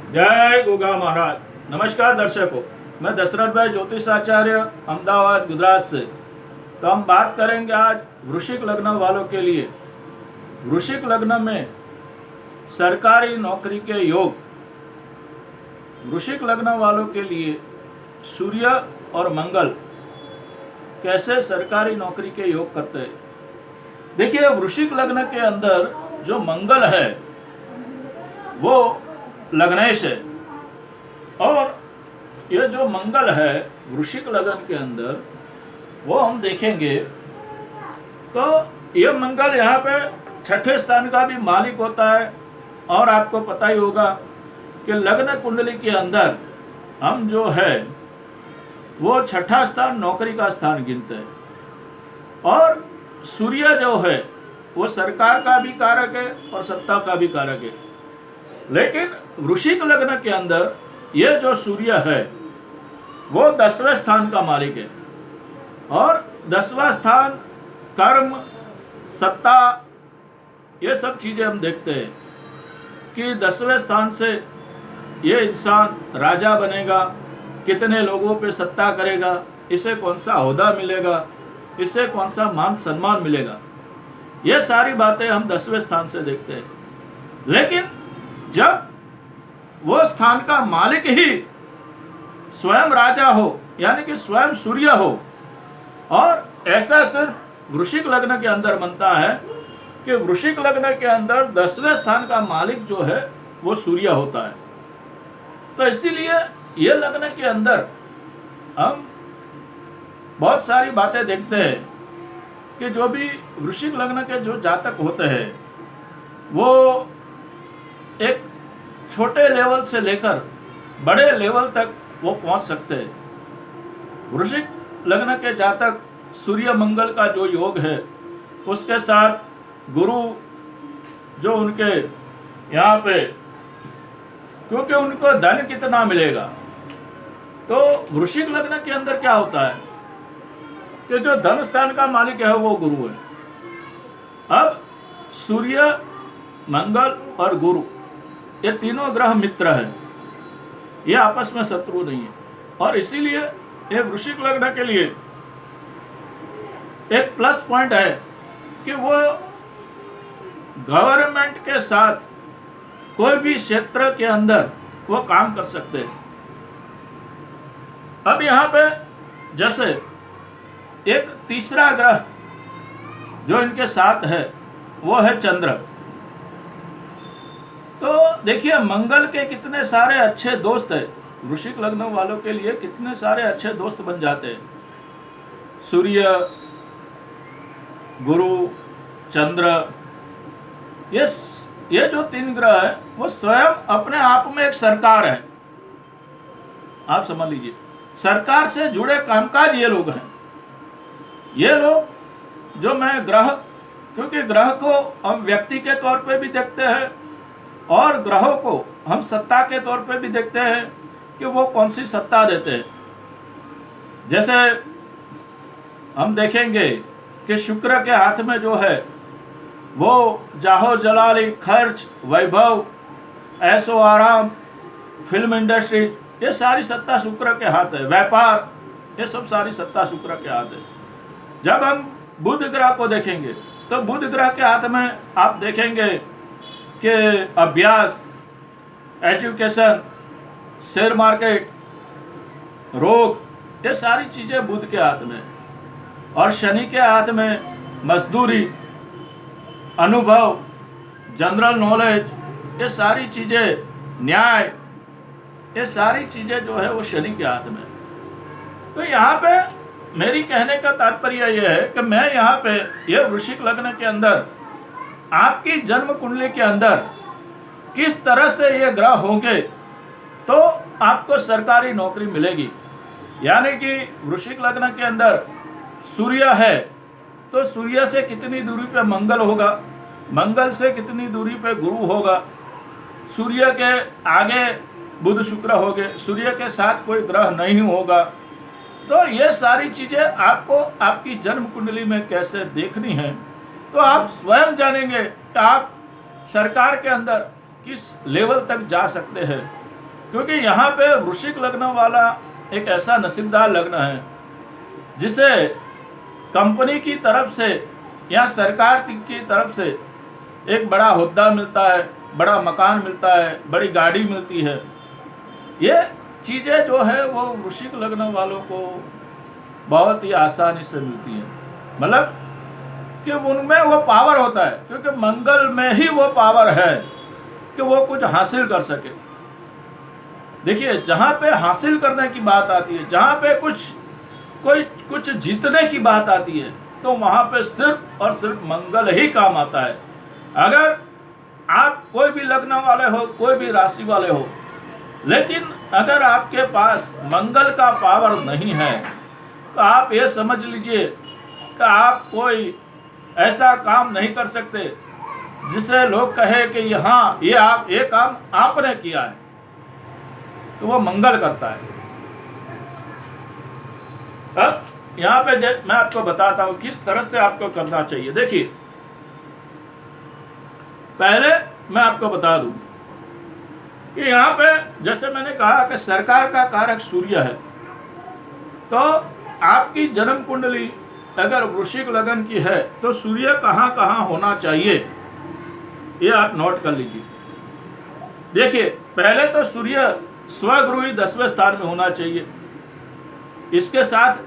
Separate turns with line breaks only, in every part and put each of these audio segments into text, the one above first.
जय गोगा महाराज। नमस्कार दर्शकों, मैं दशरथ भाई ज्योतिषाचार्य अहमदाबाद गुजरात से। तो हम बात करेंगे आज वृश्चिक लग्न वालों के लिए। वृश्चिक लग्न में सरकारी नौकरी के योग। वृश्चिक लग्न वालों के लिए सूर्य और मंगल कैसे सरकारी नौकरी के योग करते हैं। देखिए, वृश्चिक लग्न के अंदर जो मंगल है वो लग्नेश है, और ये जो मंगल है वृश्चिक लग्न के अंदर वो हम देखेंगे तो ये मंगल यहाँ पे छठे स्थान का भी मालिक होता है। और आपको पता ही होगा कि लग्न कुंडली के अंदर हम जो है वो छठा स्थान नौकरी का स्थान गिनते हैं। और सूर्य जो है वो सरकार का भी कारक है और सत्ता का भी कारक है। लेकिन वृश्चिक लग्न के अंदर ये जो सूर्य है वो 10वें स्थान का मालिक है, और 10वां स्थान कर्म, सत्ता, ये सब चीजें हम देखते हैं कि 10वें स्थान से ये इंसान राजा बनेगा, कितने लोगों पे सत्ता करेगा, इसे कौन सा ओहदा मिलेगा, इससे कौन सा मान सम्मान मिलेगा, ये सारी बातें हम 10वें स्थान से देखते हैं। लेकिन जब वो स्थान का मालिक ही स्वयं राजा हो, यानी कि स्वयं सूर्य हो, और ऐसा सिर्फ वृश्चिक लग्न के अंदर बनता है कि वृश्चिक लग्न के अंदर 10वें स्थान का मालिक जो है वो सूर्य होता है। तो इसीलिए ये लग्न के अंदर हम बहुत सारी बातें देखते हैं कि जो भी वृश्चिक लग्न के जो जातक होते हैं वो एक छोटे लेवल से लेकर बड़े लेवल तक वो पहुंच सकते हैं। वृश्चिक लग्न के जातक सूर्य मंगल का जो योग है उसके साथ गुरु जो उनके यहाँ पे, क्योंकि उनको धन कितना मिलेगा, तो वृश्चिक लग्न के अंदर क्या होता है कि जो धन स्थान का मालिक है वो गुरु है। अब सूर्य, मंगल और गुरु ये तीनों ग्रह मित्र हैं, ये आपस में शत्रु नहीं है। और इसीलिए ये वृश्चिक लग्न के लिए एक प्लस पॉइंट है कि वो गवर्नमेंट के साथ कोई भी क्षेत्र के अंदर वो काम कर सकते हैं। अब यहाँ पे जैसे एक तीसरा ग्रह जो इनके साथ है वो है चंद्र। तो देखिए, मंगल के कितने सारे अच्छे दोस्त हैं, वृश्चिक लग्न वालों के लिए कितने सारे अच्छे दोस्त बन जाते हैं। सूर्य, गुरु, चंद्र, ये जो तीन ग्रह है वो स्वयं अपने आप में एक सरकार है। आप समझ लीजिए, सरकार से जुड़े कामकाज ये लोग हैं। ये लोग जो मैं ग्रह, क्योंकि ग्रह को हम व्यक्ति के तौर पे भी देखते हैं और ग्रहों को हम सत्ता के तौर पे भी देखते हैं कि वो कौन सी सत्ता देते हैं। जैसे हम देखेंगे कि शुक्र के हाथ में जो है वो जाहो जलाली, खर्च, वैभव, ऐशो आराम, फिल्म इंडस्ट्री, ये सारी सत्ता शुक्र के हाथ है। व्यापार, ये सब सारी सत्ता शुक्र के हाथ है। जब हम बुध ग्रह को देखेंगे तो बुध ग्रह के हाथ में आप देखेंगे कि अभ्यास, एजुकेशन, शेयर मार्केट, रोग, ये सारी चीजें बुध के हाथ में। और शनि के हाथ में मजदूरी, अनुभव, जनरल नॉलेज, ये सारी चीजें, न्याय, ये सारी चीजें जो है वो शनि के हाथ में। तो यहाँ पे मेरी कहने का तात्पर्य यह है कि मैं यहाँ पे ये वृश्चिक लग्न के अंदर आपकी जन्म कुंडली के अंदर किस तरह से ये ग्रह होंगे तो आपको सरकारी नौकरी मिलेगी। यानी कि वृश्चिक लग्न के अंदर सूर्य है तो सूर्य से कितनी दूरी पे मंगल होगा, मंगल से कितनी दूरी पे गुरु होगा, सूर्य के आगे बुध शुक्र होंगे, सूर्य के साथ कोई ग्रह नहीं होगा। तो ये सारी चीजें आपको आपकी जन्म कुंडली में कैसे देखनी है तो आप स्वयं जानेंगे कि आप सरकार के अंदर किस लेवल तक जा सकते हैं। क्योंकि यहाँ पे वृश्चिक लग्न वाला एक ऐसा नसीबदार लग्न है जिसे कंपनी की तरफ से या सरकार की तरफ से एक बड़ा हुद्दा मिलता है, बड़ा मकान मिलता है, बड़ी गाड़ी मिलती है। ये चीज़ें जो है वो वृश्चिक लग्न वालों को बहुत ही आसानी से मिलती है। मतलब कि उनमें वो पावर होता है, क्योंकि मंगल में ही वो पावर है कि वो कुछ हासिल कर सके। देखिए, जहाँ पे हासिल करने की बात आती है, जहाँ पे कुछ जीतने की बात आती है, तो वहाँ पे सिर्फ और सिर्फ मंगल ही काम आता है। अगर आप कोई भी लग्न वाले हो, कोई भी राशि वाले हो, लेकिन अगर आपके पास मंगल का पावर नहीं है तो आप ये समझ लीजिए कि आप कोई ऐसा काम नहीं कर सकते जिसे लोग कहे कि ये काम आपने किया है, तो वो मंगल करता है। अब यहाँ पे मैं आपको बताता हूँ किस तरह से आपको करना चाहिए। देखिए, पहले मैं आपको बता दूं कि यहाँ पे जैसे मैंने कहा कि सरकार का कारक सूर्य है, तो आपकी जन्म कुंडली अगर वृश्चिक लग्न की है तो सूर्य कहाँ कहाँ होना चाहिए, ये आप नोट कर लीजिए। देखिए, पहले तो सूर्य स्वगृही 10वें स्थान में होना चाहिए। इसके साथ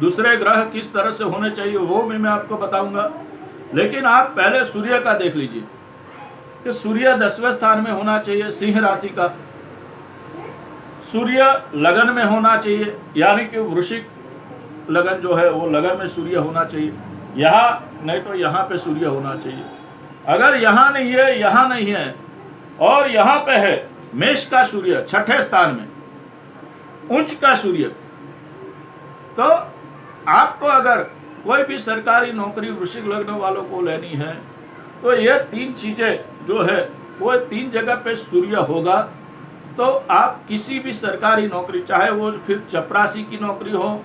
दूसरे ग्रह किस तरह से होने चाहिए वो भी मैं आपको बताऊंगा, लेकिन आप पहले सूर्य का देख लीजिए कि सूर्य 10वें स्थान में होना चाहिए सिंह राशि का। सूर्य लगन में होना चाहिए, यानी कि वृश्चिक लगन जो है वो लगन में सूर्य होना चाहिए। यहाँ नहीं तो यहाँ पे सूर्य होना चाहिए। अगर यहाँ नहीं है, यहाँ नहीं है और यहाँ पे है मेष का सूर्य 6ठे स्थान में, उच्च का सूर्य, तो आपको अगर कोई भी सरकारी नौकरी वृश्चिक लग्न वालों को लेनी है तो ये तीन चीजें जो है वो तीन जगह पे सूर्य होगा, तो आप किसी भी सरकारी नौकरी, चाहे वो फिर चपरासी की नौकरी हो,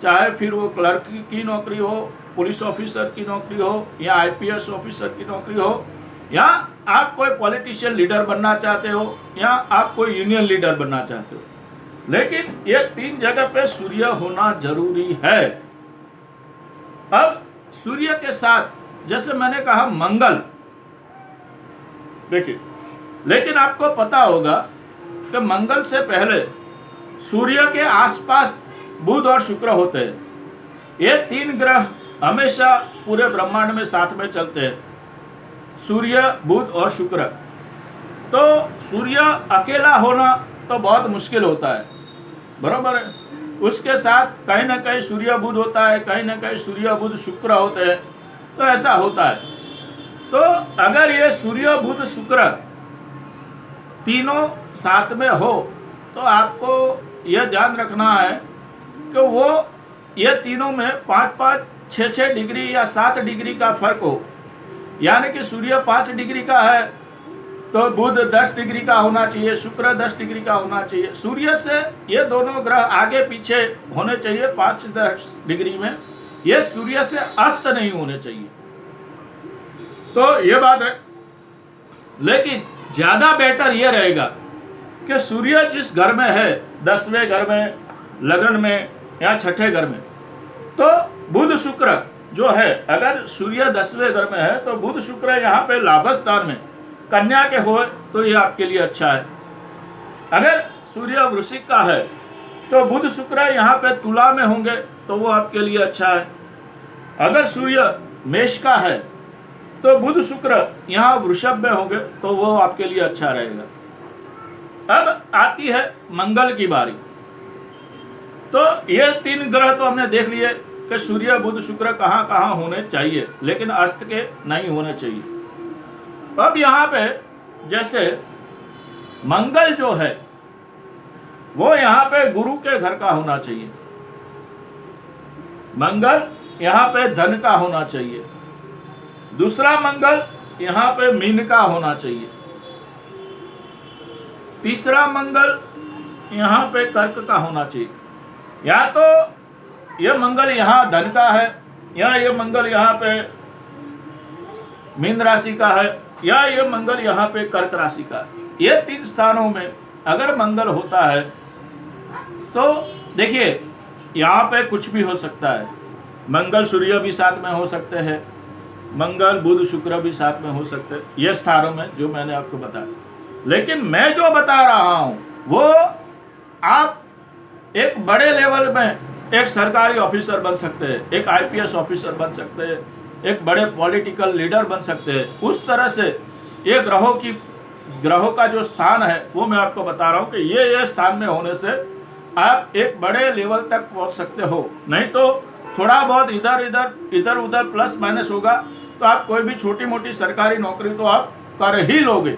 चाहे फिर वो क्लर्क की नौकरी हो, पुलिस ऑफिसर की नौकरी हो, या आईपीएस ऑफिसर की नौकरी हो, या आप कोई पॉलिटिशियन लीडर बनना चाहते हो, या आप कोई यूनियन लीडर बनना चाहते हो, लेकिन ये तीन जगह पे सूर्य होना जरूरी है। अब सूर्य के साथ जैसे मैंने कहा मंगल, देखिए, लेकिन आपको पता होगा कि मंगल से पहले सूर्य के आसपास बुध और शुक्र होते हैं। ये तीन ग्रह हमेशा पूरे ब्रह्मांड में साथ में चलते हैं, सूर्य, बुध और शुक्र। तो सूर्य अकेला होना तो बहुत मुश्किल होता है, बरोबर है। उसके साथ कहीं ना कहीं सूर्य बुध होता है, कहीं ना कहीं सूर्य बुध शुक्र होते हैं, तो ऐसा होता है। तो अगर ये सूर्य बुध शुक्र तीनों साथ में हो तो आपको यह ध्यान रखना है कि वो ये तीनों में 5-5, 6-6 डिग्री या 7 डिग्री का फर्क हो। यानी कि सूर्य 5 डिग्री का है तो बुध 10 डिग्री का होना चाहिए, शुक्र 10 डिग्री का होना चाहिए। सूर्य से ये दोनों ग्रह आगे पीछे होने चाहिए 5-10 डिग्री में, ये सूर्य से अस्त नहीं होने चाहिए। तो ये बात है, लेकिन ज्यादा बेटर ये रहेगा कि सूर्य जिस घर में है, 10वें घर में, लगन में या 6ठे घर में, तो बुध शुक्र जो है, अगर सूर्य 10वें घर में है तो बुध शुक्र यहाँ पे लाभ स्थान में कन्या के हो तो ये आपके लिए अच्छा है। अगर सूर्य वृश्चिक का है तो बुध शुक्र यहाँ पे तुला में होंगे तो वो आपके लिए अच्छा है। अगर सूर्य मेष का है तो बुध शुक्र यहाँ वृषभ में होंगे तो वो आपके लिए अच्छा रहेगा। अब आती है मंगल की बारी। तो ये तीन ग्रह तो हमने देख लिए कि सूर्य, बुध, शुक्र कहाँ कहाँ होने चाहिए, लेकिन अस्त के नहीं होने चाहिए। अब यहाँ पे जैसे मंगल जो है वो यहाँ पे गुरु के घर का होना चाहिए। मंगल यहाँ पे धन का होना चाहिए। दूसरा मंगल यहाँ पे मीन का होना चाहिए। तीसरा मंगल यहाँ पे कर्क का होना चाहिए। या तो ये मंगल यहाँ धन का है, या ये मंगल यहाँ पे मीन राशि का है, या ये मंगल यहाँ पे कर्क राशि का है। ये तीन स्थानों में अगर मंगल होता है तो देखिए यहाँ पे कुछ भी हो सकता है। मंगल सूर्य भी साथ में हो सकते हैं, मंगल बुध शुक्र भी साथ में हो सकते हैं, ये स्थानों में जो मैंने आपको बताया। लेकिन मैं जो बता रहा हूं वो आप एक बड़े लेवल में एक सरकारी ऑफिसर बन सकते हैं, एक आईपीएस ऑफिसर बन सकते हैं, एक बड़े पॉलिटिकल लीडर बन सकते हैं। उस तरह से ये ग्रहों का जो स्थान है वो मैं आपको बता रहा हूं कि ये स्थान में होने से आप एक बड़े लेवल तक पहुंच सकते हो। नहीं तो थोड़ा बहुत इधर उधर प्लस माइनस होगा तो आप कोई भी छोटी मोटी सरकारी नौकरी तो आप कर ही लोगे।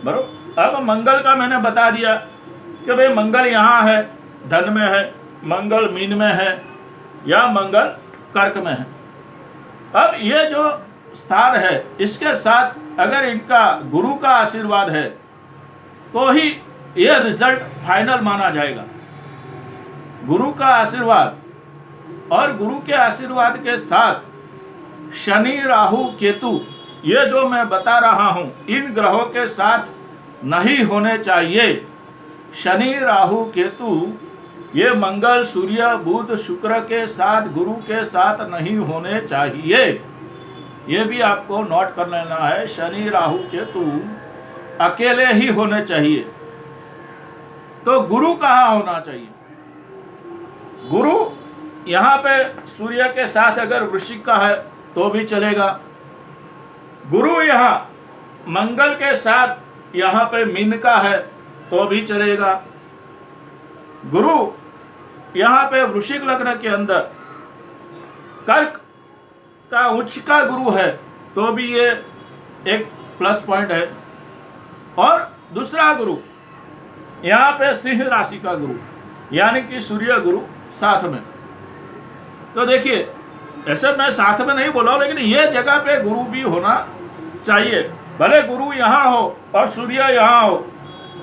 बरोबर। अब मंगल का मैंने बता दिया कि भाई मंगल यहाँ है, धन में है, मंगल मीन में है या मंगल कर्क में है। अब ये जो स्थान है इसके साथ अगर इनका गुरु का आशीर्वाद है तो ही यह रिजल्ट फाइनल माना जाएगा। गुरु का आशीर्वाद, और गुरु के आशीर्वाद के साथ शनि राहु केतु, ये जो मैं बता रहा हूं इन ग्रहों के साथ नहीं होने चाहिए। शनि राहु केतु ये मंगल सूर्य बुध शुक्र के साथ, गुरु के साथ नहीं होने चाहिए। ये भी आपको नोट कर लेना है। शनि राहु केतु अकेले ही होने चाहिए। तो गुरु कहाँ होना चाहिए? गुरु यहाँ पे सूर्य के साथ अगर वृश्चिक का है तो भी चलेगा। गुरु यहाँ मंगल के साथ यहाँ पे मीन का है तो भी चलेगा। गुरु यहाँ पे वृश्चिक लग्न के अंदर कर्क का उच्च का गुरु है तो भी ये एक प्लस पॉइंट है। और दूसरा गुरु यहाँ पे सिंह राशि का गुरु यानी कि सूर्य गुरु साथ में। तो देखिए ऐसे मैं साथ में नहीं बोला, लेकिन ये जगह पे गुरु भी होना चाहिए। भले गुरु यहाँ हो और सूर्य यहाँ हो,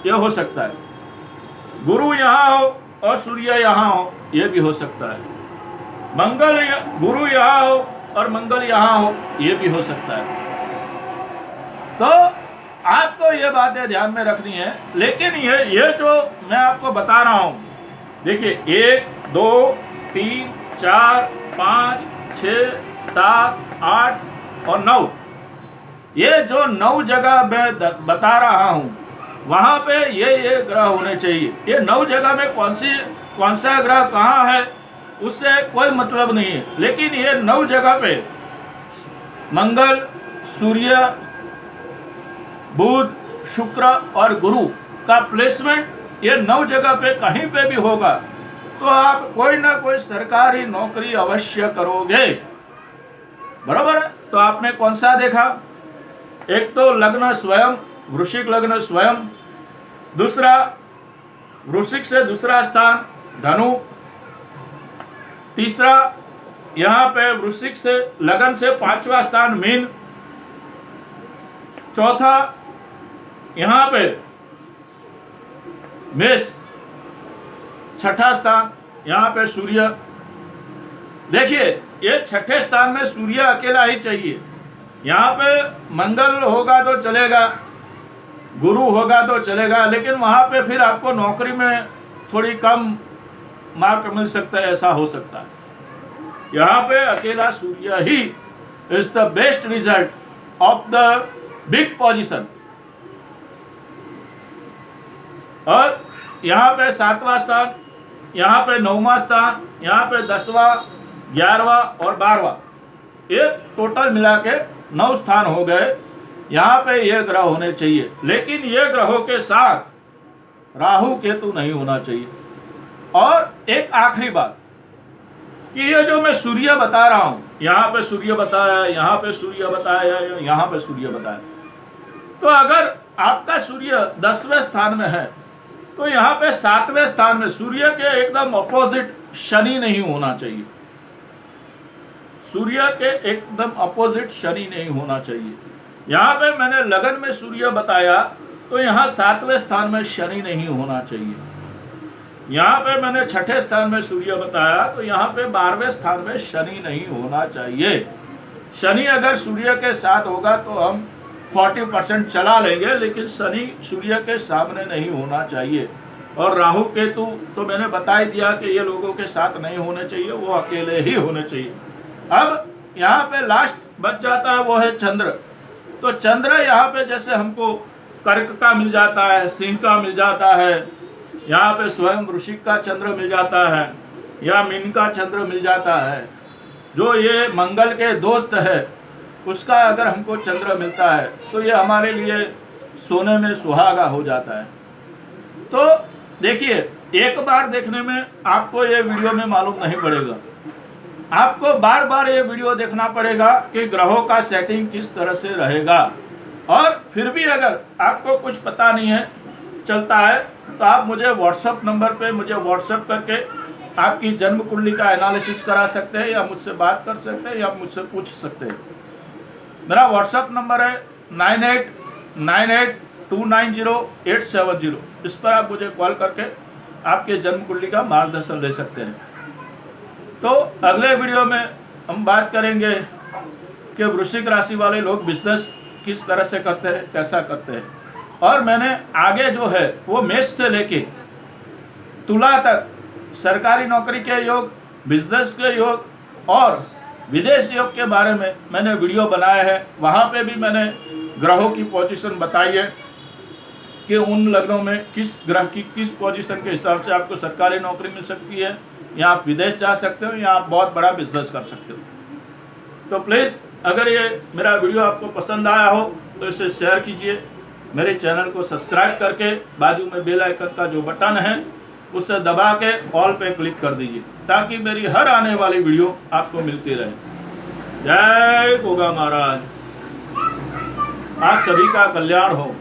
ये हो सकता है। गुरु यहाँ हो और सूर्य यहाँ हो, ये भी हो सकता है। गुरु यहाँ हो और मंगल यहाँ हो, ये भी हो सकता है। तो आपको ये बातें ध्यान में रखनी है। लेकिन ये जो मैं आपको बता रहा हूं, देखिए 1 2 3 4 5 6 7 8 और 9, ये जो 9 जगह मैं बता रहा हूं वहां पे ये ग्रह होने चाहिए। ये 9 जगह में कौन सा ग्रह कहाँ है उससे कोई मतलब नहीं है। लेकिन ये 9 जगह पे मंगल सूर्य बुध शुक्र और गुरु का प्लेसमेंट ये 9 जगह पे कहीं पे भी होगा तो आप कोई ना कोई सरकारी नौकरी अवश्य करोगे। बराबर है। तो आपने कौन सा देखा? एक तो लग्न स्वयं, वृश्चिक लग्न स्वयं, दूसरा वृश्चिक से दूसरा स्थान धनु, तीसरा यहाँ पे वृश्चिक से लगन से 5वां स्थान मीन, चौथा यहाँ पे मेष, छठा स्थान यहाँ पे सूर्य। देखिए ये छठे स्थान में सूर्य अकेला ही चाहिए। यहाँ पे मंगल होगा तो चलेगा, गुरु होगा तो चलेगा, लेकिन वहां पे फिर आपको नौकरी में थोड़ी कम मार्क मिल सकता है, ऐसा हो सकता है। यहाँ पे अकेला सूर्य ही is the best result of the big position. और यहाँ पे 7वां स्थान, यहाँ पे 9वां स्थान, यहाँ पे 10वां 11वां और 12वां, ये टोटल मिला के 9 स्थान हो गए। यहाँ पे ये ग्रह होने चाहिए। लेकिन ये ग्रहों के साथ राहु केतु नहीं होना चाहिए। और एक आखिरी बात कि ये जो मैं सूर्य बता रहा हूं, यहाँ पे सूर्य बताया, यहाँ पे सूर्य बताया, यहाँ पे सूर्य बताया, तो अगर आपका सूर्य 10वें स्थान में है तो यहाँ पे 7वें स्थान में सूर्य के एकदम अपोजिट शनि नहीं होना चाहिए। सूर्य के एकदम अपोजिट शनि नहीं होना चाहिए। यहाँ पे मैंने लगन में सूर्य बताया तो यहाँ 7वें स्थान में शनि नहीं होना चाहिए। यहाँ पे मैंने छठे स्थान में सूर्य बताया तो यहाँ पे 12वें स्थान में शनि नहीं होना चाहिए। शनि अगर सूर्य के साथ होगा तो हम 40% चला लेंगे, लेकिन शनि सूर्य के सामने नहीं होना चाहिए। और राहु केतु तो मैंने बता ही दिया कि ये लोगों के साथ नहीं होने चाहिए, वो अकेले ही होने चाहिए। अब यहाँ पे लास्ट बच जाता है वो है चंद्र। तो चंद्र यहाँ पे जैसे हमको कर्क का मिल जाता है, सिंह का मिल जाता है, यहाँ पे स्वयं वृश्चिक का चंद्र मिल जाता है, या मीन का चंद्र मिल जाता है। जो ये मंगल के दोस्त है उसका अगर हमको चंद्र मिलता है तो ये हमारे लिए सोने में सुहागा हो जाता है। तो देखिए, एक बार देखने में आपको ये वीडियो में मालूम नहीं पड़ेगा, आपको बार बार ये वीडियो देखना पड़ेगा कि ग्रहों का सेटिंग किस तरह से रहेगा। और फिर भी अगर आपको कुछ पता नहीं है चलता है तो आप मुझे व्हाट्सएप नंबर पे मुझे व्हाट्सएप करके आपकी जन्म कुंडली का एनालिसिस करा सकते हैं, या मुझसे बात कर सकते हैं, या मुझसे पूछ सकते हैं। मेरा व्हाट्सएप नंबर है 9898290870। इस पर आप मुझे कॉल करके आपके जन्म कुंडली का मार्गदर्शन ले सकते हैं। तो अगले वीडियो में हम बात करेंगे कि वृश्चिक राशि वाले लोग बिजनेस किस तरह से करते हैं, कैसा करते हैं। और मैंने आगे जो है वो मेष से लेके तुला तक सरकारी नौकरी के योग, बिजनेस के योग और विदेश योग के बारे में मैंने वीडियो बनाया है। वहाँ पे भी मैंने ग्रहों की पोजीशन बताई है कि उन लग्नों में किस ग्रह की किस पोजीशन के हिसाब से आपको सरकारी नौकरी मिल सकती है, या आप विदेश जा सकते हो, या आप बहुत बड़ा बिजनेस कर सकते हो। तो प्लीज़ अगर ये मेरा वीडियो आपको पसंद आया हो तो इसे शेयर कीजिए, मेरे चैनल को सब्सक्राइब करके बाजू में बेल आइकन का जो बटन है उसे दबा के ऑल पे क्लिक कर दीजिए, ताकि मेरी हर आने वाली वीडियो आपको मिलती रहे। जय गोगा महाराज, आप सभी का कल्याण हो।